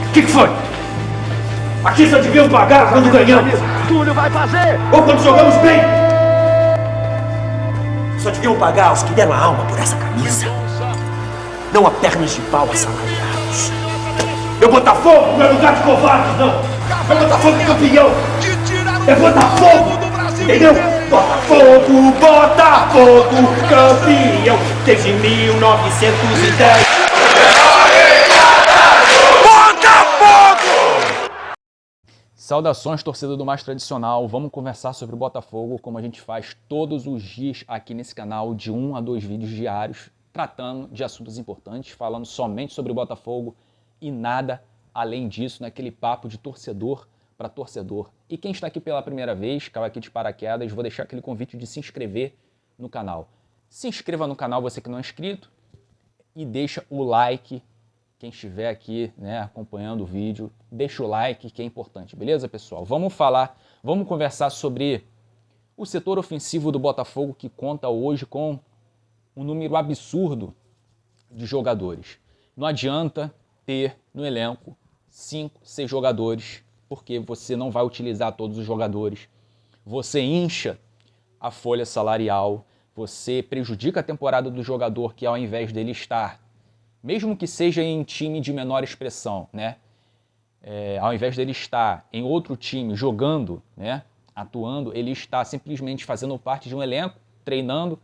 O que foi? Aqui só deviam pagar quando ganhamos. Túlio vai fazer! Ou quando jogamos bem. Só deviam pagar os que deram a alma por essa camisa. Não a pernas de pau assalariados. Meu Botafogo não é lugar de covardes, não. Meu Botafogo é campeão. É Botafogo. Entendeu? Botafogo, Botafogo, campeão. Desde 1910. Saudações, torcida do mais tradicional. Vamos conversar sobre o Botafogo, como a gente faz todos os dias aqui nesse canal, de 1 a 2 vídeos diários, tratando de assuntos importantes, falando somente sobre o Botafogo e nada além disso, naquele papo de torcedor para torcedor. E quem está aqui pela primeira vez, caiu aqui de paraquedas, vou deixar aquele convite de se inscrever no canal. Se inscreva no canal, você que não é inscrito, e deixa o like. Quem estiver aqui, né, acompanhando o vídeo, deixa o like, que é importante, beleza, pessoal? Vamos conversar sobre o setor ofensivo do Botafogo, que conta hoje com um número absurdo de jogadores. Não adianta ter no elenco 5, 6 jogadores, porque você não vai utilizar todos os jogadores. Você incha a folha salarial, você prejudica a temporada do jogador, que ao invés dele estar, mesmo que seja em time de menor expressão, né? Ao invés dele estar em outro time jogando, né, atuando, ele está simplesmente fazendo parte de um elenco, treinando,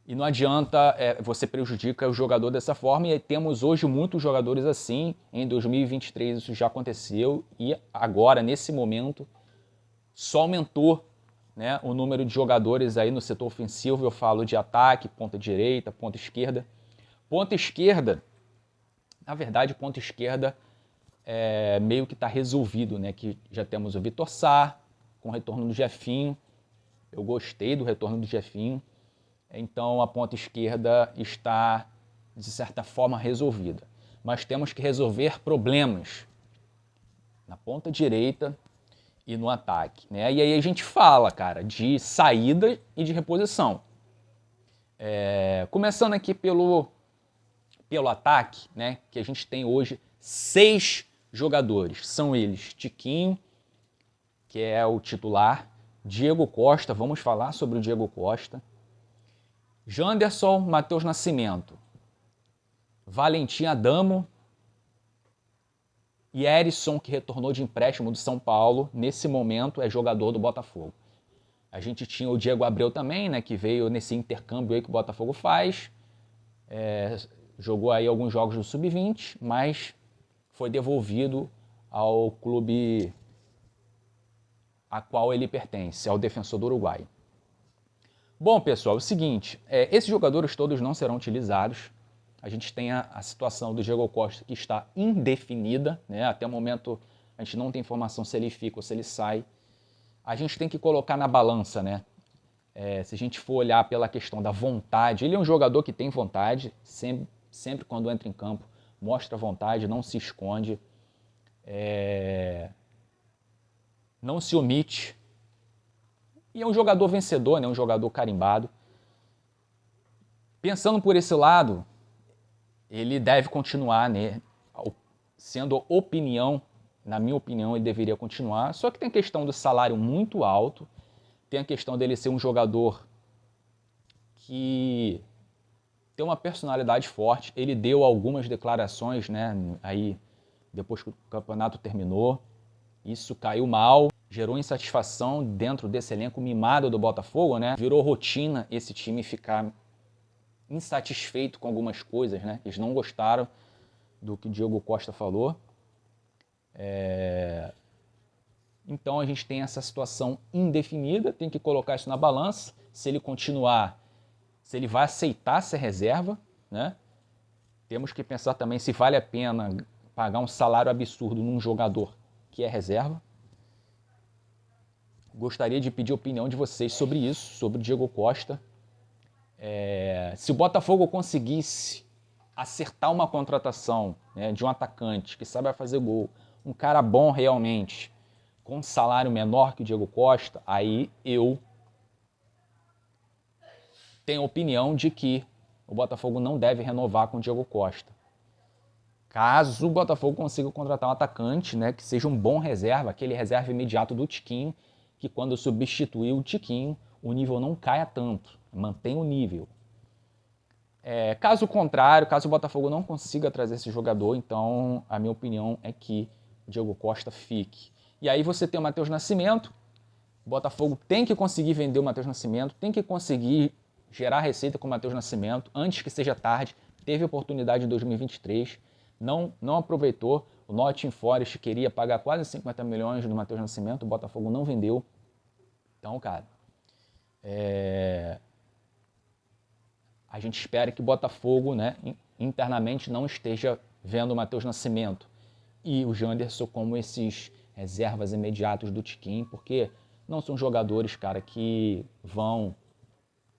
e não adianta, você prejudica o jogador dessa forma, e temos hoje muitos jogadores assim. Em 2023 isso já aconteceu, e agora, nesse momento, só aumentou, né, o número de jogadores aí no setor ofensivo. Eu falo de ataque, ponta direita, ponta esquerda. Ponta esquerda, na verdade, ponta esquerda meio que está resolvido, né? Que já temos o Vitor Sá, com o retorno do Jefinho. Eu gostei do retorno do Jefinho. Então a ponta esquerda está, de certa forma, resolvida. Mas temos que resolver problemas na ponta direita e no ataque, né? E aí a gente fala, cara, de saída e de reposição. Começando aqui pelo ataque, né, que a gente tem hoje 6 jogadores. São eles: Tiquinho, que é o titular, Diego Costa, vamos falar sobre o Diego Costa, Janderson, Matheus Nascimento, Valentim Adamo e Erisson, que retornou de empréstimo do São Paulo, nesse momento é jogador do Botafogo. A gente tinha o Diego Abreu também, né, que veio nesse intercâmbio aí que o Botafogo faz, jogou aí alguns jogos do Sub-20, mas foi devolvido ao clube a qual ele pertence, ao Defensor do Uruguai. Bom, pessoal, é o seguinte, esses jogadores todos não serão utilizados. A gente tem a situação do Diego Costa, que está indefinida, né? Até o momento a gente não tem informação se ele fica ou se ele sai. A gente tem que colocar na balança, né? Se a gente for olhar pela questão da vontade, ele é um jogador que tem vontade, sempre quando entra em campo, mostra vontade, não se esconde, não se omite. E é um jogador vencedor, né? Um jogador carimbado. Pensando por esse lado, ele deve continuar, né? Sendo opinião, na minha opinião, ele deveria continuar. Só que tem a questão do salário muito alto, tem a questão dele ser um jogador que tem uma personalidade forte. Ele deu algumas declarações, né, aí depois que o campeonato terminou. Isso caiu mal, gerou insatisfação dentro desse elenco mimado do Botafogo, né? Virou rotina esse time ficar insatisfeito com algumas coisas, né? Eles não gostaram do que o Diego Costa falou. Então a gente tem essa situação indefinida, tem que colocar isso na balança. Se ele continuar, se ele vai aceitar ser reserva, né? Temos que pensar também se vale a pena pagar um salário absurdo num jogador que é reserva. Gostaria de pedir a opinião de vocês sobre isso, sobre o Diego Costa. Se o Botafogo conseguisse acertar uma contratação, né, de um atacante que sabe fazer gol, um cara bom realmente, com um salário menor que o Diego Costa, aí eu tenho a opinião de que o Botafogo não deve renovar com o Diego Costa. Caso o Botafogo consiga contratar um atacante, né, que seja um bom reserva, aquele reserva imediato do Tiquinho, que quando substituir o Tiquinho, o nível não caia tanto, mantém o nível. Caso contrário, caso o Botafogo não consiga trazer esse jogador, então a minha opinião é que o Diego Costa fique. E aí você tem o Matheus Nascimento, o Botafogo tem que conseguir vender o Matheus Nascimento, tem que conseguir gerar receita com o Matheus Nascimento antes que seja tarde. Teve oportunidade em 2023, não aproveitou. O Nottingham Forest queria pagar quase 50 milhões no Matheus Nascimento, o Botafogo não vendeu. Então, cara, a gente espera que o Botafogo, né, internamente não esteja vendo o Matheus Nascimento e o Janderson como esses reservas imediatos do Tiquinho, porque não são jogadores, cara, que vão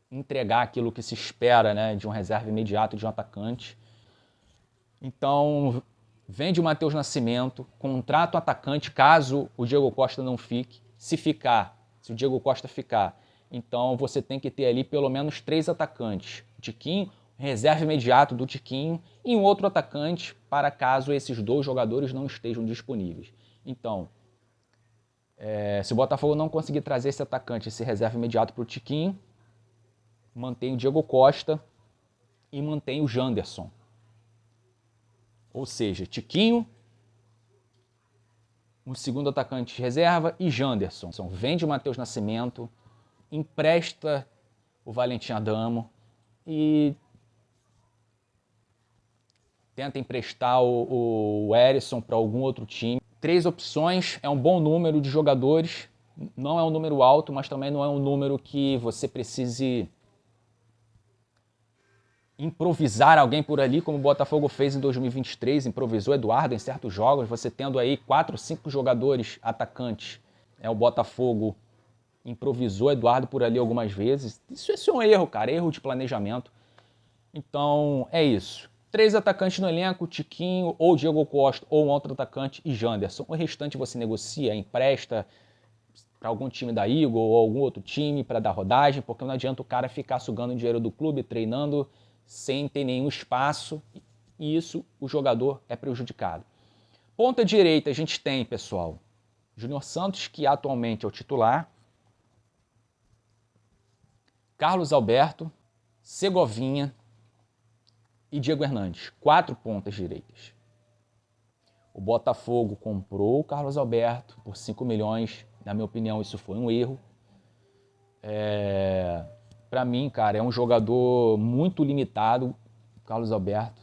entregar aquilo que se espera, né, de um reserva imediato, de um atacante. Então, vende o Matheus Nascimento, contrata o atacante caso o Diego Costa não fique. Se o Diego Costa ficar, então você tem que ter ali pelo menos 3 atacantes. O Tiquinho, reserva imediato do Tiquinho, e um outro atacante para caso esses 2 jogadores não estejam disponíveis. Então, se o Botafogo não conseguir trazer esse atacante, esse reserva imediato para o Tiquinho, mantém o Diego Costa e mantém o Janderson. Ou seja, Tiquinho, um segundo atacante de reserva e Janderson. Vende o Matheus Nascimento, empresta o Valentim Adamo e tenta emprestar o Erisson para algum outro time. 3 opções é um bom número de jogadores, não é um número alto, mas também não é um número que você precise improvisar alguém por ali, como o Botafogo fez em 2023, improvisou Eduardo em certos jogos, você tendo aí 4, 5 jogadores atacantes. O Botafogo improvisou Eduardo por ali algumas vezes. Isso é um erro, cara, erro de planejamento. Então, é isso. 3 atacantes no elenco, Tiquinho, ou Diego Costa, ou um outro atacante e Janderson. O restante você negocia, empresta para algum time da Eagle ou algum outro time para dar rodagem, porque não adianta o cara ficar sugando dinheiro do clube, treinando sem ter nenhum espaço, e isso o jogador é prejudicado. Ponta direita a gente tem, pessoal, Júnior Santos, que atualmente é o titular, Carlos Alberto, Segovinha e Diego Hernandes, 4 pontas direitas. O Botafogo comprou o Carlos Alberto por 5 milhões, na minha opinião isso foi um erro. Para mim, cara, é um jogador muito limitado, Carlos Alberto.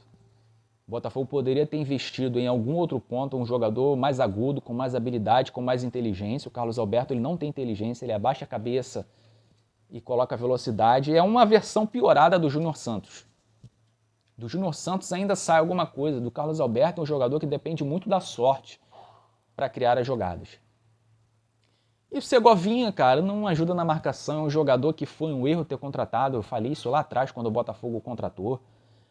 O Botafogo poderia ter investido em algum outro ponto, um jogador mais agudo, com mais habilidade, com mais inteligência. O Carlos Alberto ele não tem inteligência, ele abaixa a cabeça e coloca velocidade. É uma versão piorada do Júnior Santos. Do Júnior Santos ainda sai alguma coisa. Do Carlos Alberto é um jogador que depende muito da sorte para criar as jogadas. E o Segovinha, cara, não ajuda na marcação, é um jogador que foi um erro ter contratado, eu falei isso lá atrás quando o Botafogo contratou.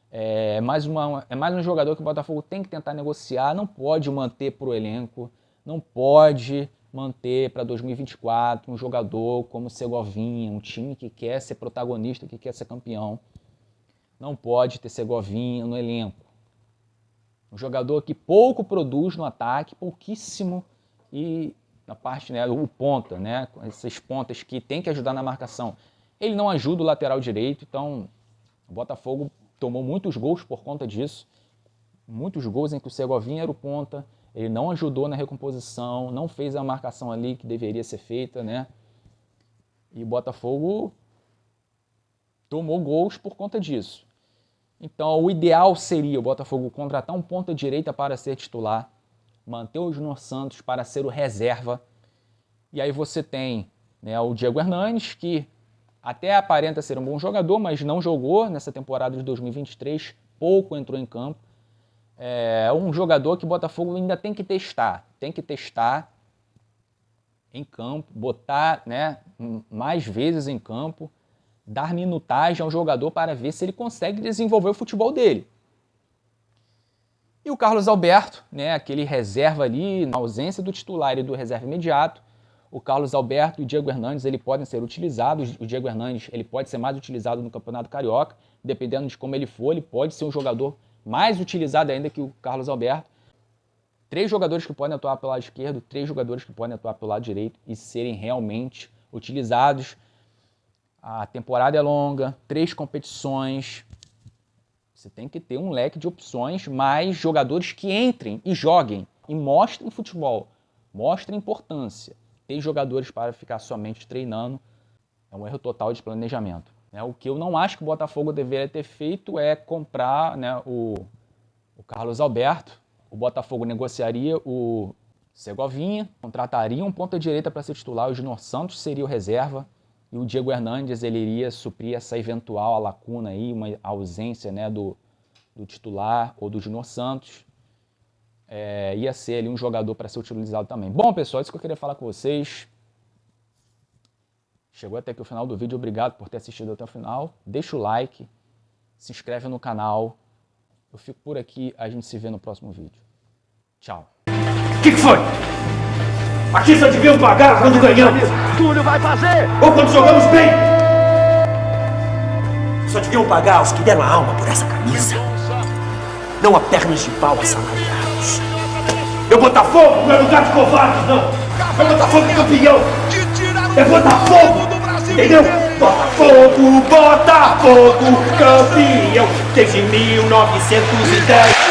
É mais um jogador que o Botafogo tem que tentar negociar, não pode manter para o elenco, não pode manter para 2024 um jogador como o Segovinha, um time que quer ser protagonista, que quer ser campeão. Não pode ter Segovinha no elenco. Um jogador que pouco produz no ataque, pouquíssimo, e na parte, né, o ponta, né, essas pontas que tem que ajudar na marcação. Ele não ajuda o lateral direito, então o Botafogo tomou muitos gols por conta disso. Muitos gols em que o Segovinha era o ponta, ele não ajudou na recomposição, não fez a marcação ali que deveria ser feita, né? E o Botafogo tomou gols por conta disso. Então o ideal seria o Botafogo contratar um ponta direita para ser titular, manter o Júnior Santos para ser o reserva. E aí você tem, né, o Diego Hernandes, que até aparenta ser um bom jogador, mas não jogou nessa temporada de 2023, pouco entrou em campo. É um jogador que o Botafogo ainda tem que testar em campo, botar, né, mais vezes em campo, dar minutagem ao jogador para ver se ele consegue desenvolver o futebol dele. E o Carlos Alberto, né, aquele reserva ali, na ausência do titular e do reserva imediato, o Carlos Alberto e o Diego Hernandes ele podem ser utilizados. O Diego Hernandes ele pode ser mais utilizado no Campeonato Carioca, dependendo de como ele for, ele pode ser um jogador mais utilizado ainda que o Carlos Alberto. 3 jogadores que podem atuar pelo lado esquerdo, 3 jogadores que podem atuar pelo lado direito e serem realmente utilizados. A temporada é longa, 3 competições. Você tem que ter um leque de opções, mais jogadores que entrem e joguem e mostrem futebol, mostrem importância. Ter jogadores para ficar somente treinando é um erro total de planejamento. O que eu não acho que o Botafogo deveria ter feito é comprar, né, o Carlos Alberto. O Botafogo negociaria o Segovinha, contrataria um ponta-direita para ser titular, o Júnior Santos seria o reserva e o Diego Hernandes ele iria suprir essa eventual lacuna aí, uma ausência, né, do titular ou do Júnior Santos. Ia ser ali um jogador para ser utilizado também. Bom, pessoal, isso que eu queria falar com vocês. Chegou até aqui o final do vídeo, obrigado por ter assistido até o final. Deixa o like, se inscreve no canal. Eu fico por aqui, a gente se vê no próximo vídeo. Tchau. O que foi? Aqui só deviam pagar quando ganhamos. Túlio vai fazer! Ou quando jogamos bem. Só deviam pagar os que deram a alma por essa camisa. Não a pernas de pau assalariados. Eu Botafogo não é lugar de covardes, não. Eu Botafogo é campeão. É Botafogo, entendeu? Botafogo, Botafogo, campeão desde 1910.